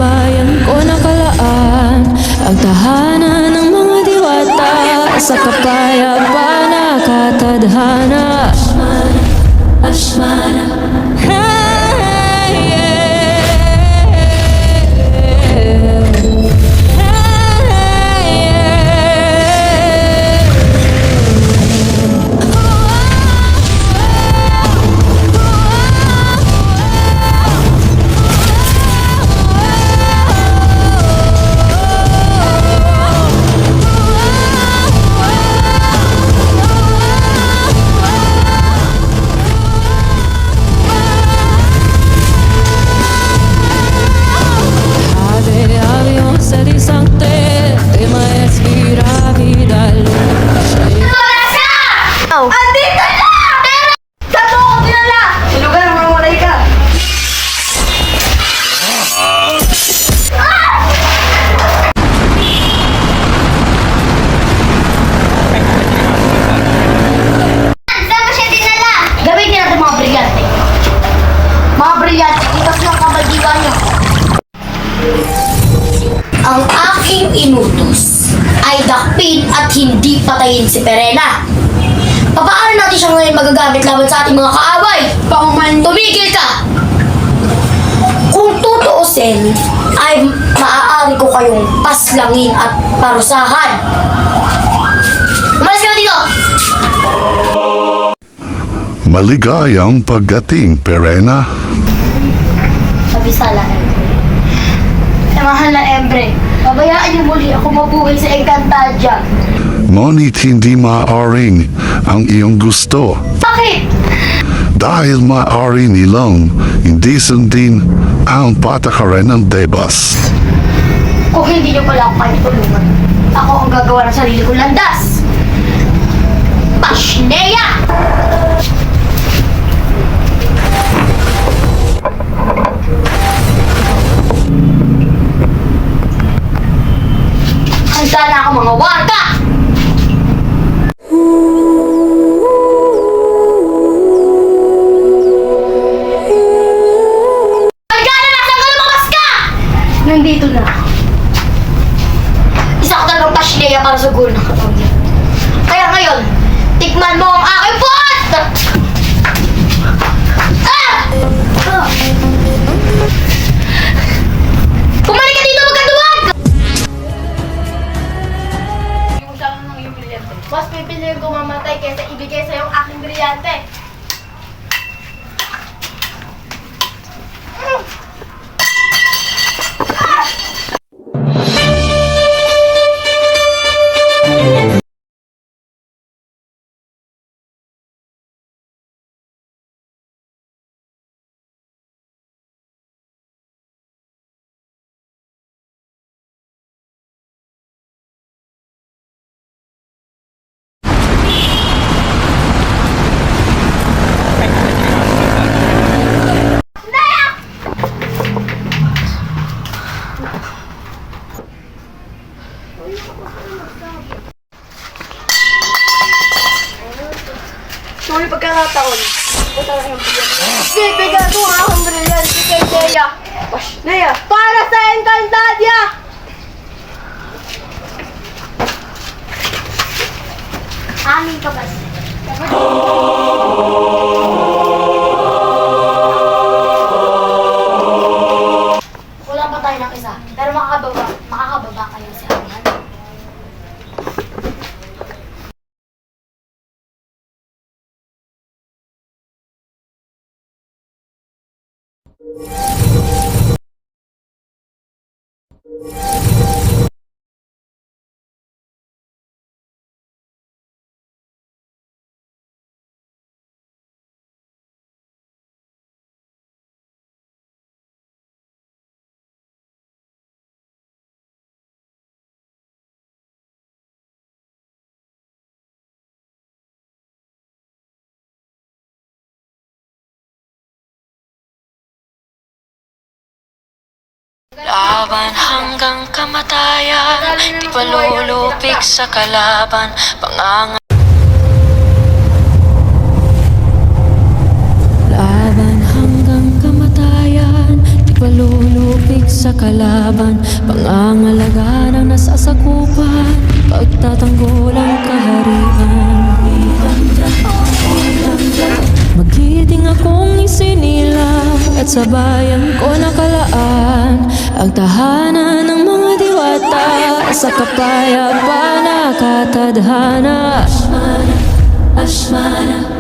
bayan ko nakalaan, ang tahanan ng mga diwata, sa kapayapaan nakatadhana. Ashmana, hey, yeah. Andito na! Sabi ko kilala! Sa lugar, mamalay ka! Saan mo siya dinala? Gamitin natin mga brilyante. Mga brilyante, itas ng kabaldiwa niyo. Ang aking inutos ay dakpin at hindi patayin si Perena. Papaano natin siya ngayon magagamit laban sa ating mga kaaway? Pauman, tumigil ka! Kung tutuusin, ay maaari ko kayong paslangin at parusahan. Umalis ka na dito! Maligayang pagdating, Perena. Sabi sala, Embre. Mahal na Embre, pabayaan niyo muli ako mabuhay sa Encantadia. Ngunit hindi maaaring ang iyong gusto. Bakit? Dahil maaari nilang hindi sundin ang patakaran ng Debas. Kung hindi niyo pala ako kayo tulungan, ako ang gagawa ng sarili kong landas. Pashnea! Handa na ako mga warga! Nandito na. Isa ko talagang pashlea para sa gulo ng katawan niya. Kaya ngayon, tikman mo ang aking pot! Ah! Pumalik ka dito, magkaduwag! Yung siya ng iyong brilyante. Mas pipiliin ko mamatay kaysa ibigay sa'yo ang aking brilyante. Sorry pagkakataon. Punta lang yung brilyante. Bibigyan ko ang aking brilyante kay Nea. Nea, para sa Encantadia! Amin ka ba? Wala pa tayo ng isa, pero makakababa kayo si Aman. Laban hanggang kamatayan, di palulupig sa kalaban, Laban hanggang kamatayan, di palulupig sa kalaban, pangangalaga ng nasasakupan, pagtatanggol ang kaharian. Magiting akong isinilang at sa bayan ko nakalaan ang tahanan ng mga diwata sa kapayapaan nakatadhana. Ashmana, Ashmana,